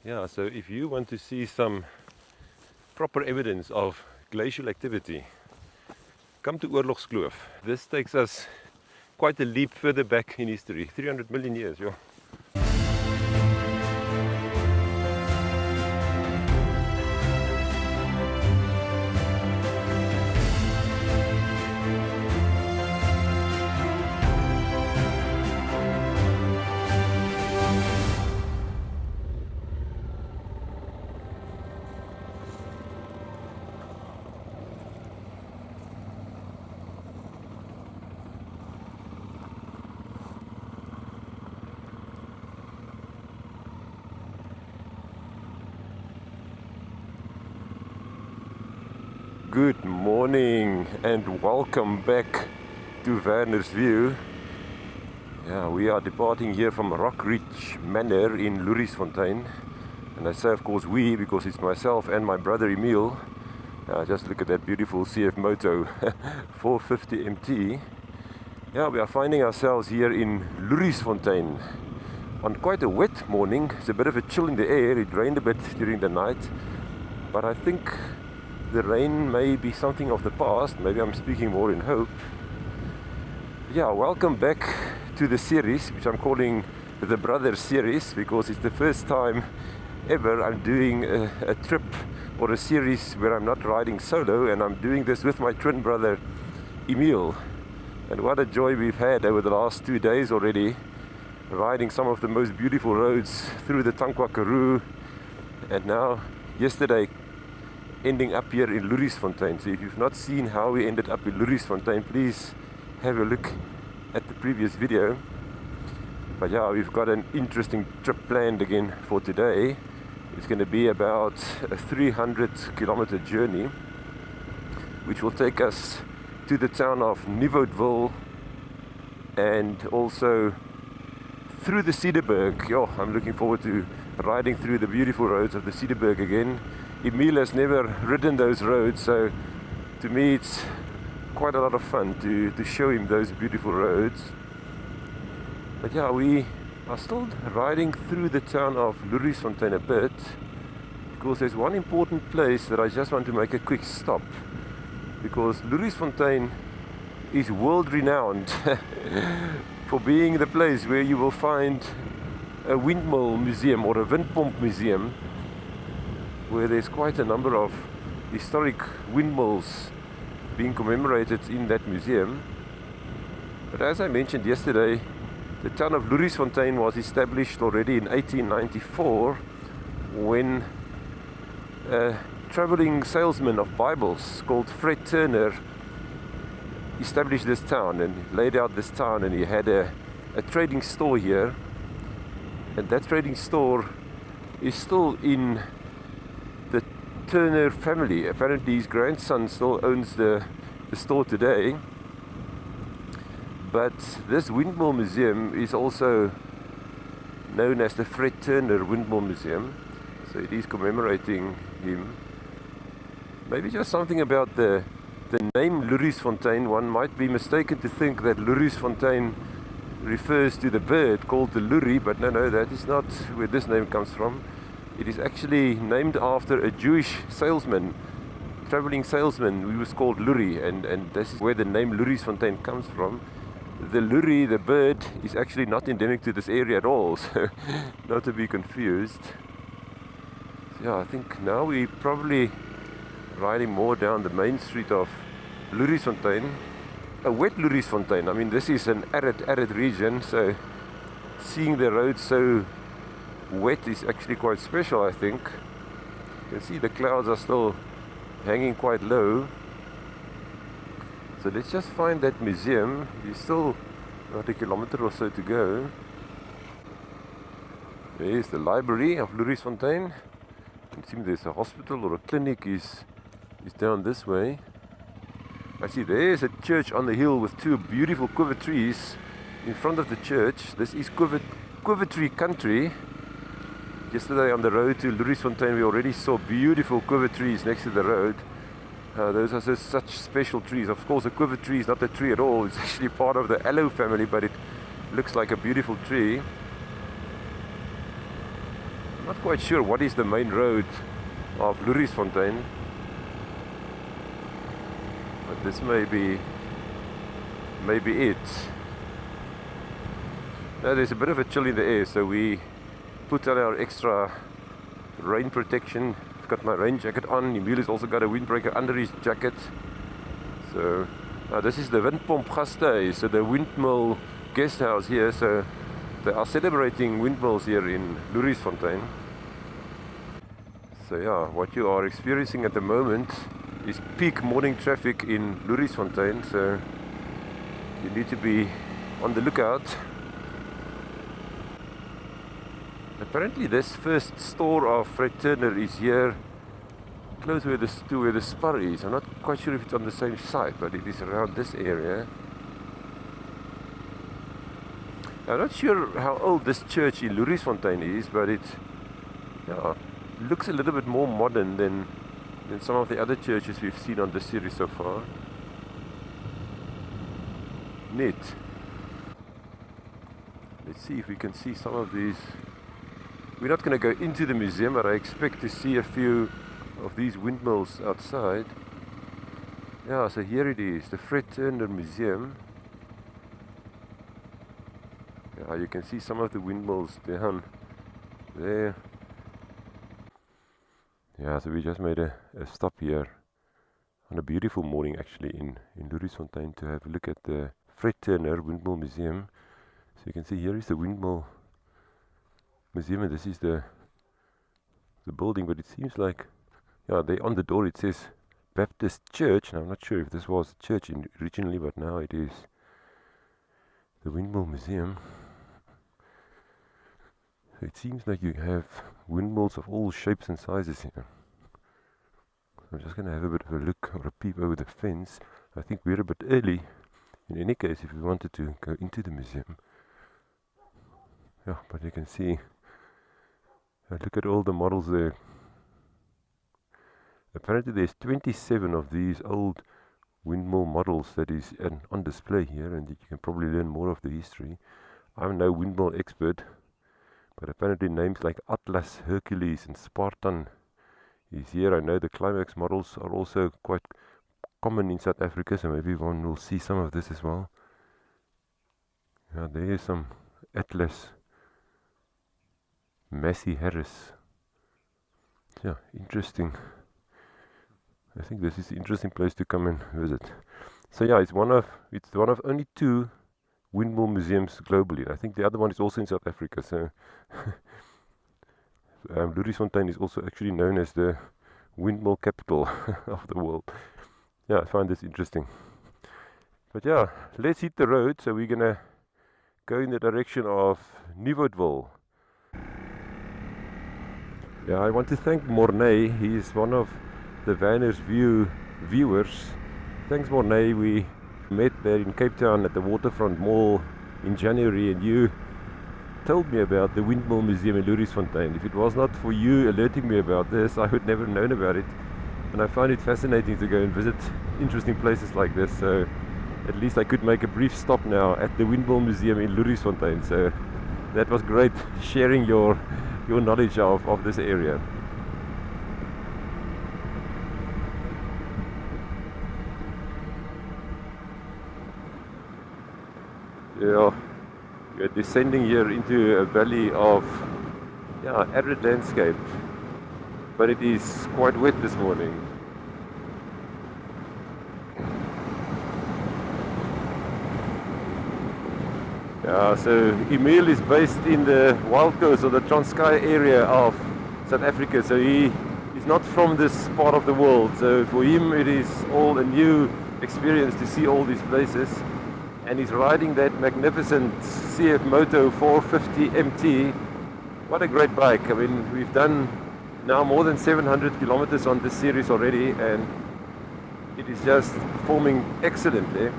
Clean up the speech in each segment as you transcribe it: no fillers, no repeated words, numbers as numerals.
Yeah, so if you want to see some proper evidence of glacial activity, come to Loeriesfontein. This takes us quite a leap further back in history, 300 million years. Yeah. Good morning and welcome back to Werner's View. Yeah, we are departing here from Rock Ridge Manor in Loeriesfontein. And I say of course we, because it's myself and my brother Emil. Just look at that beautiful CF Moto 450 MT. Yeah, we are finding ourselves here in Loeriesfontein on quite a wet morning. It's a bit of a chill in the air. It rained a bit during the night, but I think the rain may be something of the past. Maybe I'm speaking more in hope. Yeah, welcome back to the series, which I'm calling the Brothers series, because it's the first time ever I'm doing a trip or a series where I'm not riding solo, and I'm doing this with my twin brother Emil. And what a joy we've had over the last 2 days already, riding some of the most beautiful roads through the Tankwa Karoo, and now yesterday ending up here in Loeriesfontein. So if you've not seen how we ended up in Loeriesfontein, please have a look at the previous video. But yeah, we've got an interesting trip planned again for today. It's going to be about a 300-kilometer journey, which will take us to the town of Niewoudtville and also through the Cederberg. Yo, I'm looking forward to riding through the beautiful roads of the Cederberg again. Emil has never ridden those roads, so to me it's quite a lot of fun to show him those beautiful roads. But yeah, we are still riding through the town of Loeriesfontein a bit, because there's one important place that I just want to make a quick stop, because Loeriesfontein is world renowned for being the place where you will find a windmill museum or a windpomp museum, where there's quite a number of historic windmills being commemorated in that museum. But as I mentioned yesterday, the town of Loeriesfontein was established already in 1894 when a traveling salesman of Bibles called Fred Turner established this town and laid out this town, and he had a trading store here, and that trading store is still in the Turner family. Apparently his grandson still owns the store today. But this windmill museum is also known as the Fred Turner Windmill Museum, so it is commemorating him. Maybe just something about the name Loeriesfontein. One might be mistaken to think that Loeriesfontein refers to the bird called the loerie, but no, that is not where this name comes from. It is actually named after a Jewish salesman, traveling salesman, who was called Loerie, and this is where the name Loeriesfontein comes from. The loerie, the bird, is actually not endemic to this area at all, so not to be confused. So yeah, I think now we're probably riding more down the main street of Loeriesfontein. A wet Loeriesfontein. I mean, this is an arid region, so seeing the roads so wet is actually quite special, I think. You can see the clouds are still hanging quite low. So let's just find that museum. There's still about a kilometer or so to go. There's the library of Loeriesfontein. It seems there's a hospital or a clinic is down this way. I see there's a church on the hill with two beautiful quiver trees in front of the church. This is quiver tree country. Yesterday on the road to Loeriesfontein we already saw beautiful quiver trees next to the road. Those are such special trees. Of course, a quiver tree is not a tree at all. It's actually part of the aloe family, but it looks like a beautiful tree. Not quite sure what is the main road of Loeriesfontein, but this may be it. Now there's a bit of a chill in the air, so we put on our extra rain protection. I've got my rain jacket on. Emil has also got a windbreaker under his jacket. So this is the Windpomp Gastehuis, so the windmill guest house here. So they are celebrating windmills here in Loeriesfontein. So yeah, what you are experiencing at the moment is peak morning traffic in Loeriesfontein, so you need to be on the lookout. Apparently this first store of Fred Turner is here close to where the spur is. I'm not quite sure if it's on the same site, but it is around this area. I'm not sure how old this church in Loeriesfontein is, but it looks a little bit more modern than some of the other churches we've seen on this series so far. Neat. Let's see if we can see some of these. We're not going to go into the museum, but I expect to see a few of these windmills outside. Yeah, so here it is, the Fred Turner Museum. Yeah, you can see some of the windmills down there. Yeah, so we just made a stop here on a beautiful morning actually in Loeriesfontein to have a look at the Fred Turner Windmill Museum. So you can see here is the windmill museum, and this is the building, but it seems like, yeah, they on the door it says Baptist Church, and I'm not sure if this was a church originally, but now it is the Windmill Museum. So it seems like you have windmills of all shapes and sizes here. I'm just going to have a bit of a look or a peep over the fence. I think we're a bit early in any case if we wanted to go into the museum. Yeah, but you can see, look at all the models there. Apparently there's 27 of these old windmill models that is on display here, and you can probably learn more of the history. I'm no windmill expert, but apparently names like Atlas, Hercules and Spartan is here. I know the Climax models are also quite common in South Africa, so maybe one will see some of this as well. Yeah, there is some Atlas, Massey Harris. Yeah, interesting. I think this is an interesting place to come and visit. So yeah, it's one of only 2 windmill museums globally. I think the other one is also in South Africa. So Loeriesfontein is also actually known as the windmill capital of the world. Yeah, I find this interesting. But yeah, let's hit the road. So we're gonna go in the direction of Niewoudtville. Yeah, I want to thank Mornay. He is one of the Vaners View viewers. Thanks Mornay. We met there in Cape Town at the Waterfront Mall in January, and you told me about the Windmill Museum in Loeriesfontein. If it was not for you alerting me about this, I would never have known about it. And I find it fascinating to go and visit interesting places like this. So at least I could make a brief stop now at the Windmill Museum in Loeriesfontein. So that was great, sharing your knowledge of this area. Yeah, we're descending here into a valley of arid landscape, but it is quite wet this morning. Yeah, so Emil is based in the Wild Coast or the Transkei area of South Africa, so he is not from this part of the world. So for him it is all a new experience to see all these places. And he's riding that magnificent CF Moto 450 MT. What a great bike. I mean, we've done now more than 700 kilometers on this series already, and it is just performing excellently.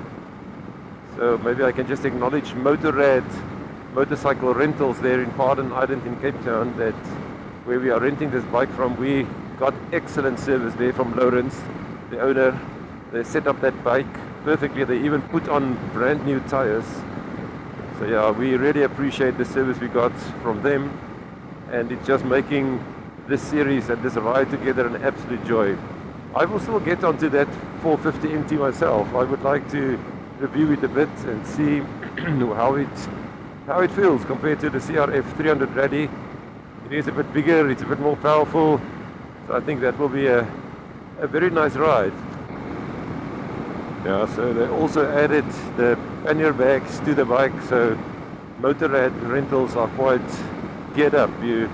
So maybe I can just acknowledge Motorrad Motorcycle Rentals there in Pardon Island in Cape Town, that where we are renting this bike from. We got excellent service there from Lourens, the owner. They set up that bike perfectly. They even put on brand new tires. So yeah, we really appreciate the service we got from them. and it's just making this series and this ride together an absolute joy. I will still get onto that 450 MT myself. I would like to review it a bit and see how it feels compared to the CRF 300 Rally. It is a bit bigger, it's a bit more powerful, so I think that will be a very nice ride. Yeah, so they also added the pannier bags to the bike, so motor rentals are quite geared up. You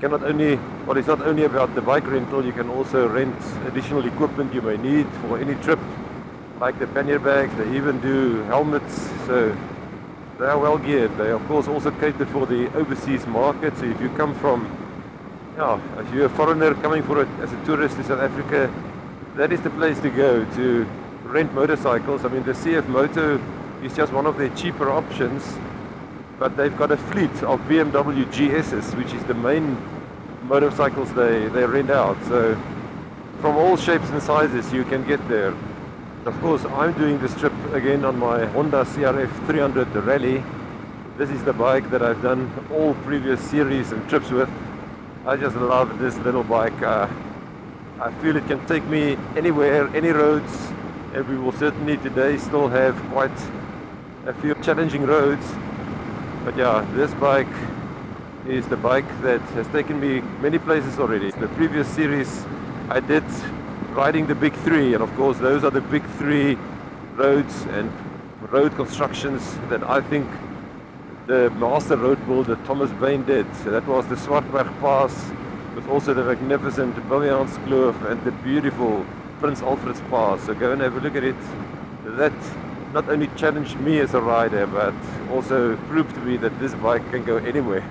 cannot only, well, it's not only about the bike rental, you can also rent additional equipment you may need for any trip, like the pannier bags. They even do helmets, so they are well geared. They of course also cater for the overseas market, so if you come from, if you're a foreigner coming for it as a tourist to South Africa, that is the place to go to rent motorcycles. I mean, the CF Moto is just one of their cheaper options, but they've got a fleet of BMW GS's, which is the main motorcycles they rent out. So from all shapes and sizes you can get there. Of course, I'm doing this trip again on my Honda CRF 300 Rally. This is the bike that I've done all previous series and trips with. I just love this little bike. I feel it can take me anywhere, any roads, and we will certainly today still have quite a few challenging roads. But yeah, this bike is the bike that has taken me many places already. The previous series I did riding the big three, and of course those are the big three roads and road constructions that I think the master road builder Thomas Bain did. So that was the Swartberg Pass, with also the magnificent Botterkloof and the beautiful Prince Alfred's Pass. So go and have a look at it. That not only challenged me as a rider, but also proved to me that this bike can go anywhere.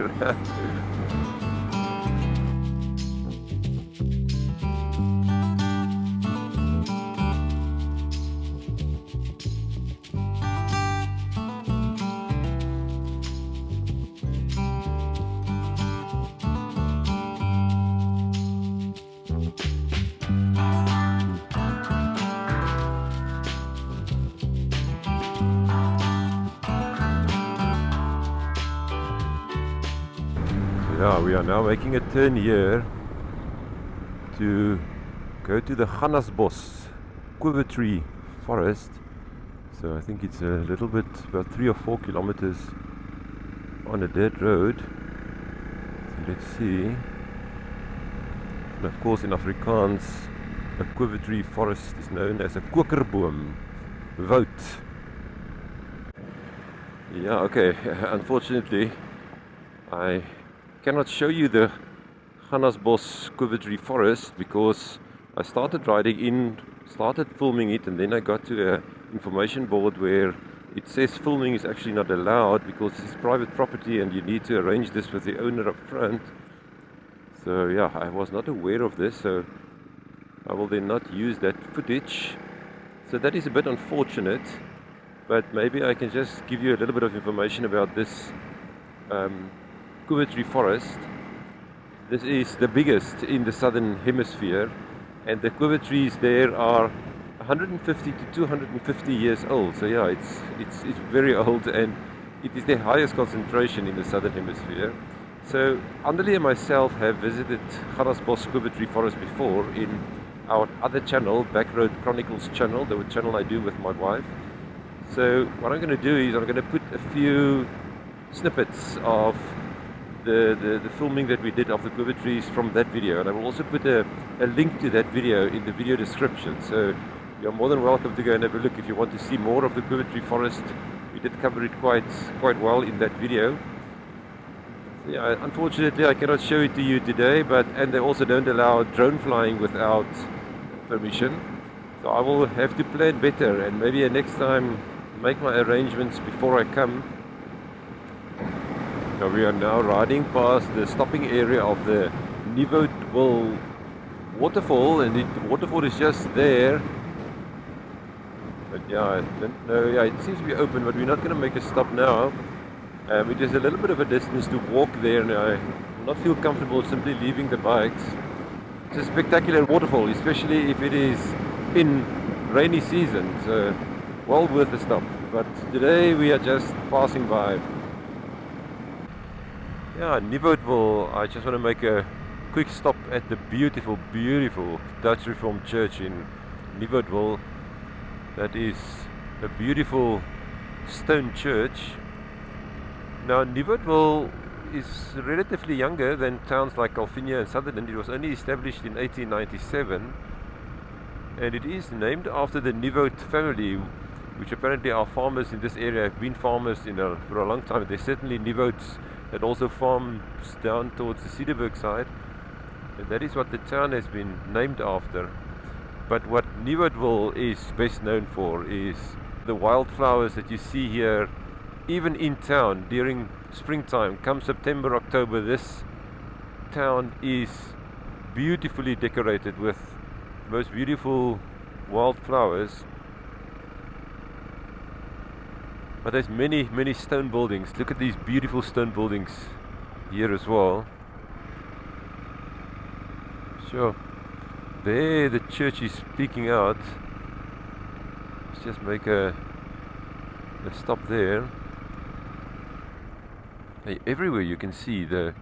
Yeah, we are now making a turn here to go to the Gannasbos Quiver Tree Forest. So I think it's a little bit, about 3 or 4 kilometers on a dirt road. So let's see. And of course in Afrikaans, a quiver tree forest is known as a kokerboom, woud. Yeah, okay, unfortunately I cannot show you the Gannasbos Quiver Tree Forest because I started filming it, and then I got to an information board where it says filming is actually not allowed because it's private property and you need to arrange this with the owner up front. So yeah, I was not aware of this, so I will then not use that footage. So that is a bit unfortunate, but maybe I can just give you a little bit of information about this Quiver Tree Forest. This is the biggest in the southern hemisphere, and the quiver trees there are 150 to 250 years old. So yeah, it's very old, and it is the highest concentration in the southern hemisphere. So Andeli and myself have visited Gannasbos Quiver Tree Forest before in our other channel, Back Road Chronicles channel, the channel I do with my wife. So what I'm going to do is I'm going to put a few snippets of the filming that we did of the quiver trees from that video, and I will also put a link to that video in the video description. So you're more than welcome to go and have a look if you want to see more of the quiver tree forest. We did cover it quite well in that video. So yeah, unfortunately I cannot show it to you today, and they also don't allow drone flying without permission. So I will have to plan better, and maybe next time make my arrangements before I come. So we are now riding past the stopping area of the Niewoudtville Waterfall, and the waterfall is just there. But yeah, I don't know, yeah, it seems to be open, but we're not going to make a stop now. It is a little bit of a distance to walk there, and I will not feel comfortable simply leaving the bikes. It's a spectacular waterfall, especially if it is in rainy season, so well worth the stop. But today we are just passing by. Yeah, Niewoudtville, I just want to make a quick stop at the beautiful, beautiful Dutch Reformed Church in Niewoudtville. That is a beautiful stone church. Now, Niewoudtville is relatively younger than towns like Calvinia and Sutherland. It was only established in 1897, and it is named after the Niewoud family, which apparently are farmers in this area, have been farmers for a long time. There's certainly Niewouds that also farms down towards the Cedarburg side, and that is what the town has been named after. But what Niewoudtville is best known for is the wildflowers that you see here, even in town during springtime. Come September, October, this town is beautifully decorated with the most beautiful wildflowers. But there's many, many stone buildings. Look at these beautiful stone buildings here as well. Sure. There the church is peeking out. Let's just make a stop there. Hey, everywhere you can see the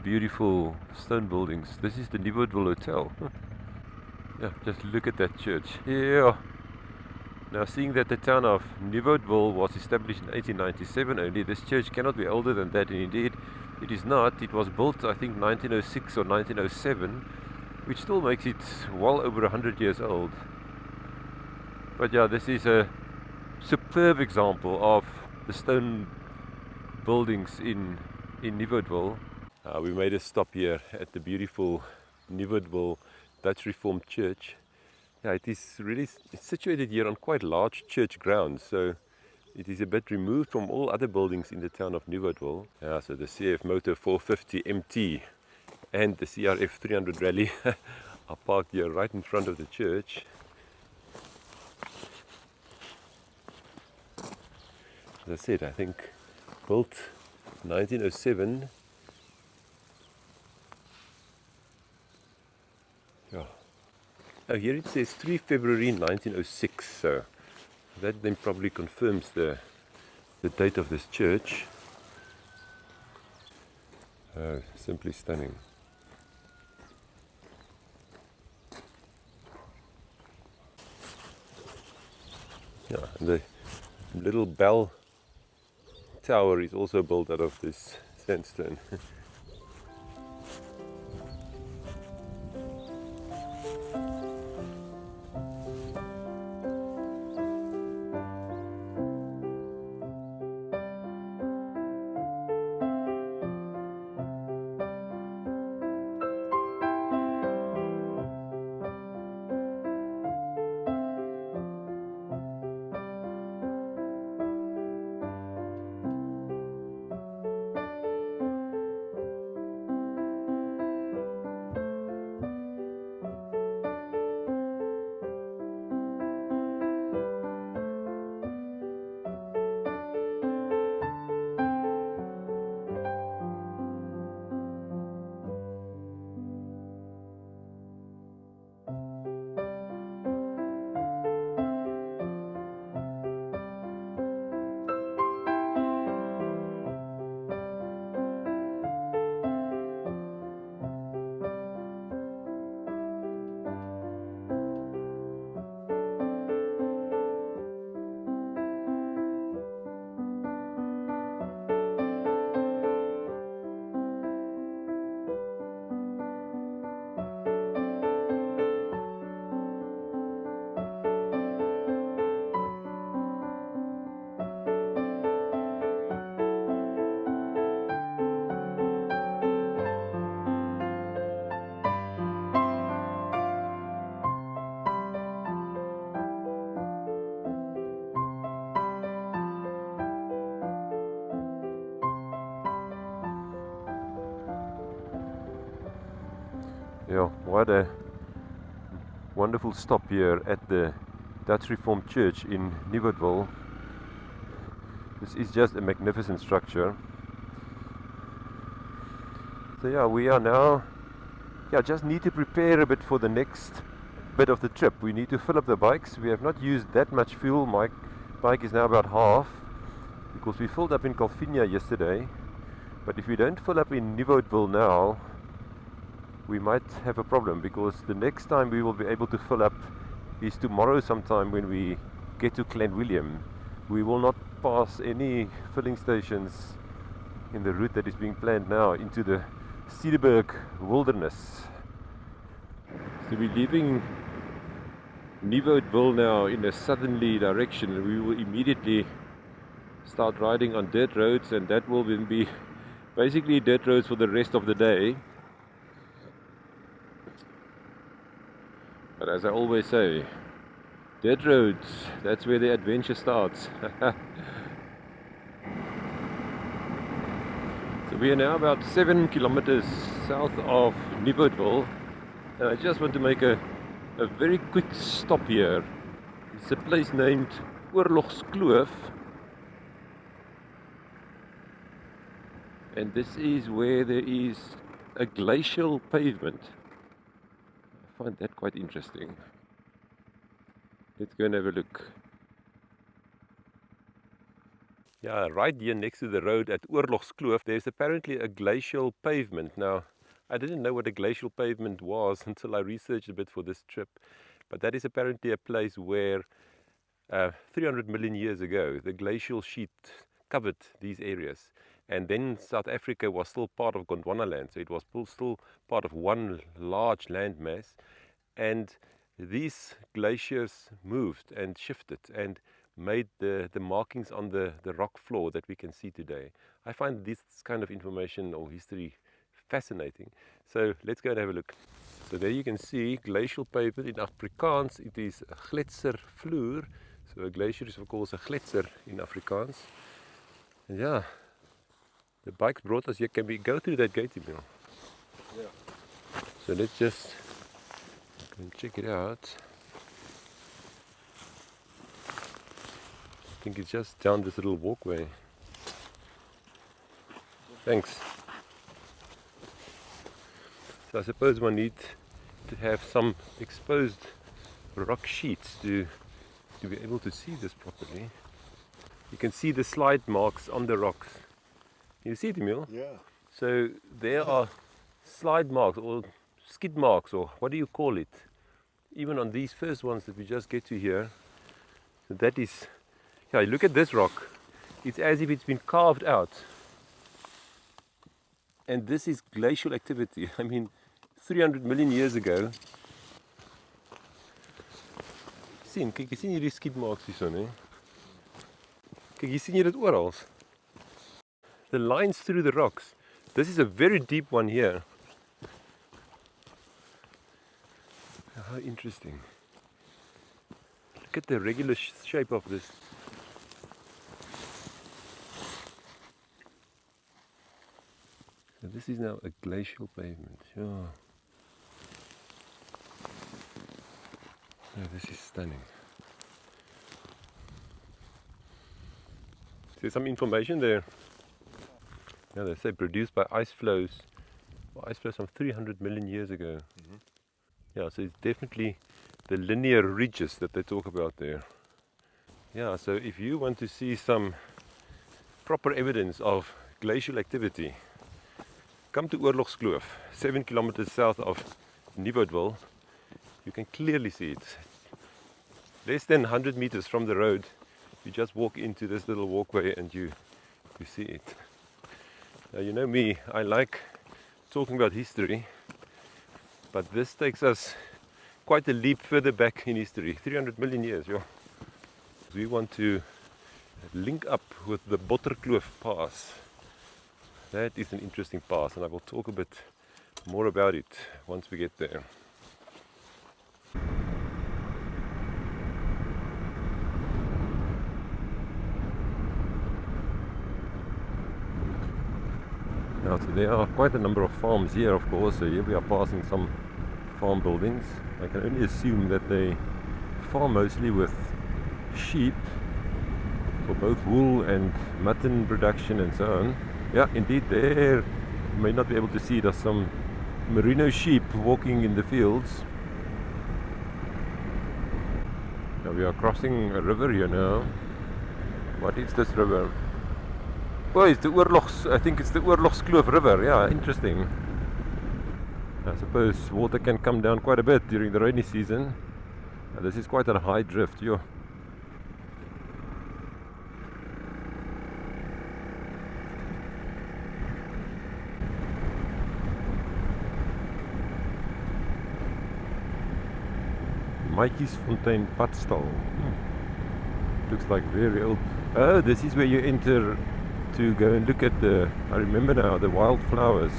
beautiful stone buildings. This is the Niewoudtville Hotel. Yeah, just look at that church. Yeah. Now, seeing that the town of Niewoudtville was established in 1897 only, this church cannot be older than that, and indeed it is not. It was built, I think, 1906 or 1907, which still makes it well over 100 years old. But yeah, this is a superb example of the stone buildings in Niewoudtville. We made a stop here at the beautiful Niewoudtville Dutch Reformed Church. Yeah, it is really situated here on quite large church grounds, so it is a bit removed from all other buildings in the town of Niewoudtville. Yeah, so the CF Moto 450 MT and the CRF 300 Rally are parked here right in front of the church. As I said, I think built 1907. Yeah. Oh, here it says 3 February 1906, so that then probably confirms the date of this church. Oh, simply stunning. Yeah, and the little bell tower is also built out of this sandstone. Yeah, what a wonderful stop here at the Dutch Reformed Church in Niewoudtville. This is just a magnificent structure. So yeah, we are now just need to prepare a bit for the next bit of the trip. We need to fill up the bikes. We have not used that much fuel. My bike is now about half because we filled up in Calvinia yesterday. But if we don't fill up in Niewoudtville now, we might have a problem, because the next time we will be able to fill up is tomorrow sometime when we get to Clanwilliam. We will not pass any filling stations in the route that is being planned now into the Cedarburg wilderness. So we're leaving Niewoudtville now in a southerly direction, and we will immediately start riding on dirt roads, and that will then be basically dirt roads for the rest of the day. But as I always say, dirt roads, that's where the adventure starts. So we are now about 7 kilometers south of Niewoudtville, and I just want to make a very quick stop here. It's a place named Loeriesfontein, and this is where there is a glacial pavement. I find that quite interesting. Let's go and have a look. Yeah, right here next to the road at Loeriesfontein, there's apparently a glacial pavement. Now, I didn't know what a glacial pavement was until I researched a bit for this trip, but that is apparently a place where 300 million years ago the glacial sheet covered these areas, and then South Africa was still part of Gondwanaland, so it was still part of one large landmass, and these glaciers moved and shifted and made the markings on the rock floor that we can see today. I find this kind of information or history fascinating, so let's go and have a look. So there you can see glacial pavement. In Afrikaans it is gletser vloer, so a glacier is of course a gletser in Afrikaans. And yeah, the bikes brought us here. Can we go through that gate, Emil? Yeah. So let's just go and check it out. I think it's just down this little walkway. Thanks. So I suppose one needs to have some exposed rock sheets to be able to see this properly. You can see the slide marks on the rocks. You see it, Emil? Yeah. So there are slide marks or skid marks, or what do you call it? Even on these first ones that we just get to here. So that is, yeah, look at this rock. It's as if it's been carved out. And this is glacial activity. I mean, 300 million years ago. Kyk, jy sien hierdie skid marks hierso, né? Kyk, hier sien jy dit oral. The lines through the rocks. This is a very deep one here. How interesting. Look at the regular shape of this. So this is now a glacial pavement. Yeah. Oh, this is stunning. There's some information there. Yeah, they say produced by ice flows from 300 million years ago. Mm-hmm. Yeah, so it's definitely the linear ridges that they talk about there. Yeah, so if you want to see some proper evidence of glacial activity, come to Loeriesfontein, 7 kilometers south of Niewoudtville. You can clearly see it. Less than 100 meters from the road, you just walk into this little walkway and you see it. Now, you know me, I like talking about history, but this takes us quite a leap further back in history, 300 million years. Yeah. We want to link up with the Botterkloof pass. That is an interesting pass, and I will talk a bit more about it once we get there. Now, so there are quite a number of farms here, of course, so here we are passing some farm buildings. I can only assume that they farm mostly with sheep for both wool and mutton production and so on. Yeah, indeed, there you may not be able to see, there's some merino sheep walking in the fields. Now we are crossing a river here now. What is this river? Oh, it's the I think it's the Oorlogskloof River. Yeah, interesting. I suppose water can come down quite a bit during the rainy season. This is quite a high drift, yo. Loeriesfontein Padstal. Looks like very old. Oh, this is where you enter to go and look at the, I remember now, the wildflowers.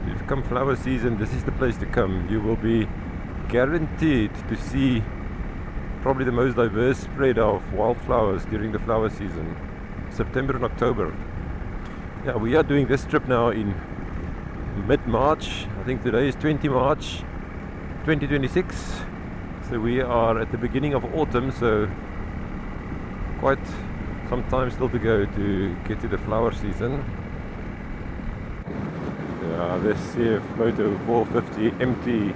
If come flower season, this is the place to come. You will be guaranteed to see probably the most diverse spread of wildflowers during the flower season, September and October. Yeah, we are doing this trip now in mid-March. I think today is 20 March 2026. So we are at the beginning of autumn, so quite some time still to go to get to the flower season. Yeah, this CF Moto 450 MT.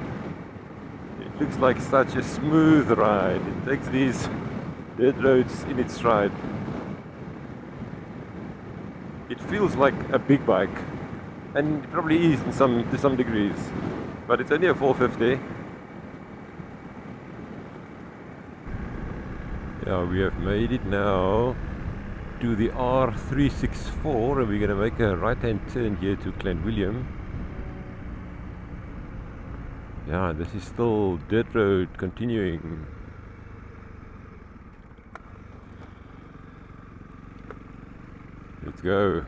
It looks like such a smooth ride. It takes these dirt roads in its stride. It feels like a big bike, and it probably is to some degrees, but it's only a 450. Yeah, we have made it now to the R364, and we're going to make a right-hand turn here to Clanwilliam. Yeah, this is still dirt road continuing. Let's go.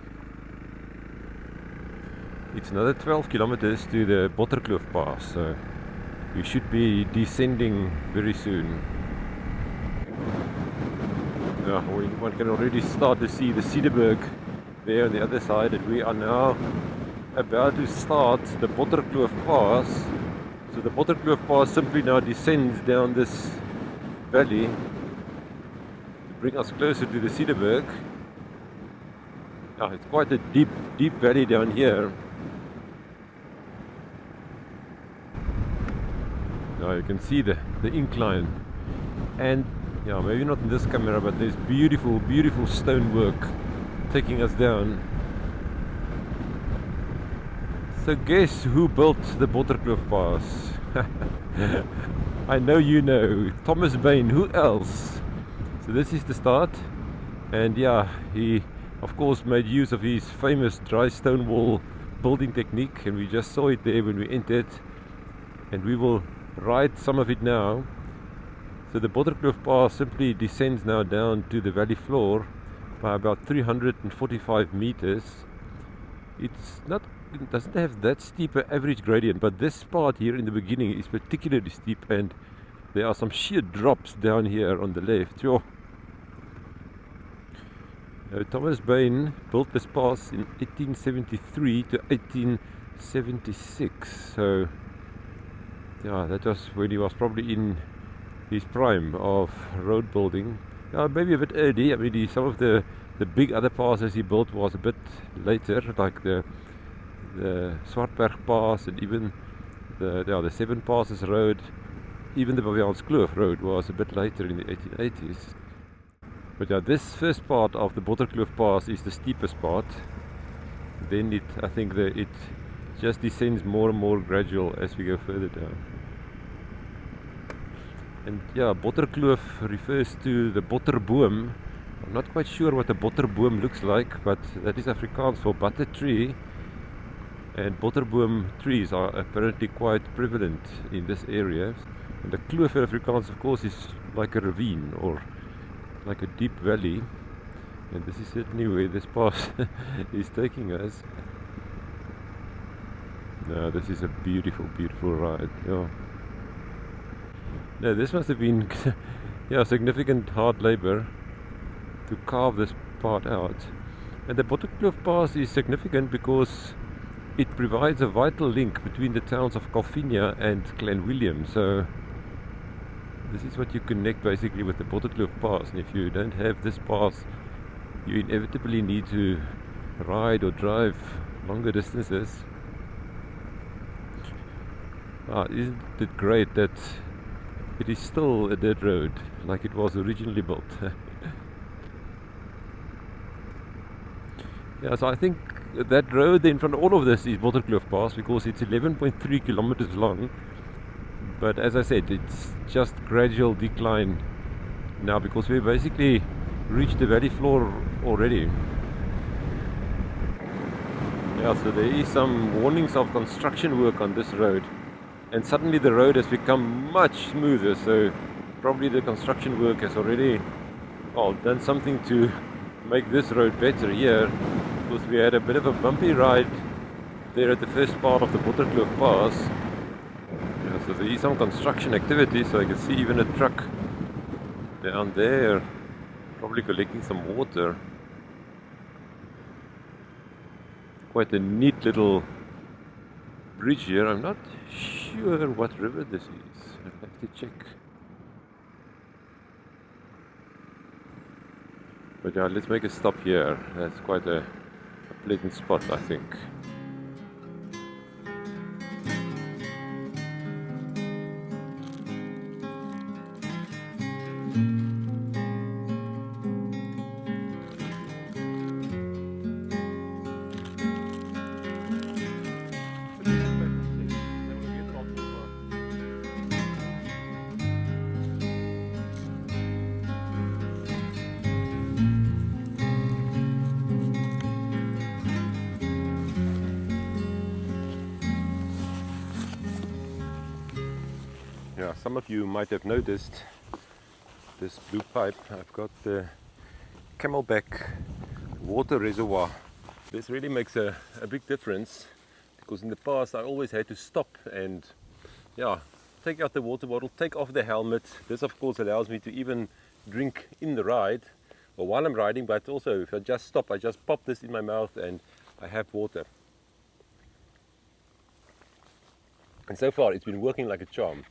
It's another 12 kilometers to the Botterkloof Pass, so we should be descending very soon. Yeah, one can already start to see the Cederberg there on the other side, and we are now about to start the Botterkloof Pass. So the Botterkloof Pass simply now descends down this valley to bring us closer to the Cederberg. Yeah, it's quite a deep valley down here. Now you can see the incline, and yeah, maybe not in this camera, but there's beautiful stonework taking us down. So guess who built the Botterkloof Pass? I know you know, Thomas Bain. Who else? So this is the start, and yeah, he of course made use of his famous dry stone wall building technique, and we just saw it there when we entered, and we will ride some of it now. So the Botterkloof Pass simply descends now down to the valley floor by about 345 meters. It doesn't have that steep an average gradient, but this part here in the beginning is particularly steep, and there are some sheer drops down here on the left. Yo. Thomas Bain built this pass in 1873 to 1876. So yeah, that was when he was probably in his prime of road building. Maybe a bit early. I mean, some of the big other passes he built was a bit later, like the Swartberg Pass, and even the Seven Passes Road, even the Baviaanskloof Road was a bit later in the 1880s. But yeah, this first part of the Botterkloof Pass is the steepest part. Then I think it just descends more and more gradual as we go further down. And yeah, Botterkloof refers to the botterboom. I'm not quite sure what a botterboom looks like, but that is Afrikaans for butter tree. And botterboom trees are apparently quite prevalent in this area. And the kloof in Afrikaans, of course, is like a ravine or like a deep valley. And this is certainly where this pass is taking us. Now, this is a beautiful ride. Yeah. Now, this must have been significant hard labor to carve this part out. And the Botterkloof Pass is significant because it provides a vital link between the towns of Calvinia and Clanwilliam. So this is what you connect basically with the Botterkloof Pass. And if you don't have this pass, you inevitably need to ride or drive longer distances. Isn't it great that it is still a dirt road like it was originally built? Yeah, so I think that road in front of all of this is Botterkloof Pass because it's 11.3 kilometers long. But as I said, it's just gradual decline now because we basically reached the valley floor already. Yeah, so there is some warnings of construction work on this road, and suddenly the road has become much smoother, so probably the construction work has already done something to make this road better here, because we had a bit of a bumpy ride there at the first part of the Botterkloof Pass. Yeah, so there is some construction activity, so I can see even a truck down there probably collecting some water. Quite a neat little bridge here. I'm not sure what river this is. I'd have to check. But yeah, let's make a stop here. That's quite a pleasant spot, I think. Yeah, some of you might have noticed this blue pipe. I've got the Camelback water reservoir. This really makes a big difference, because in the past I always had to stop and take out the water bottle, take off the helmet. This of course allows me to even drink in the ride or while I'm riding, but also if I just stop, I just pop this in my mouth and I have water. And so far it's been working like a charm.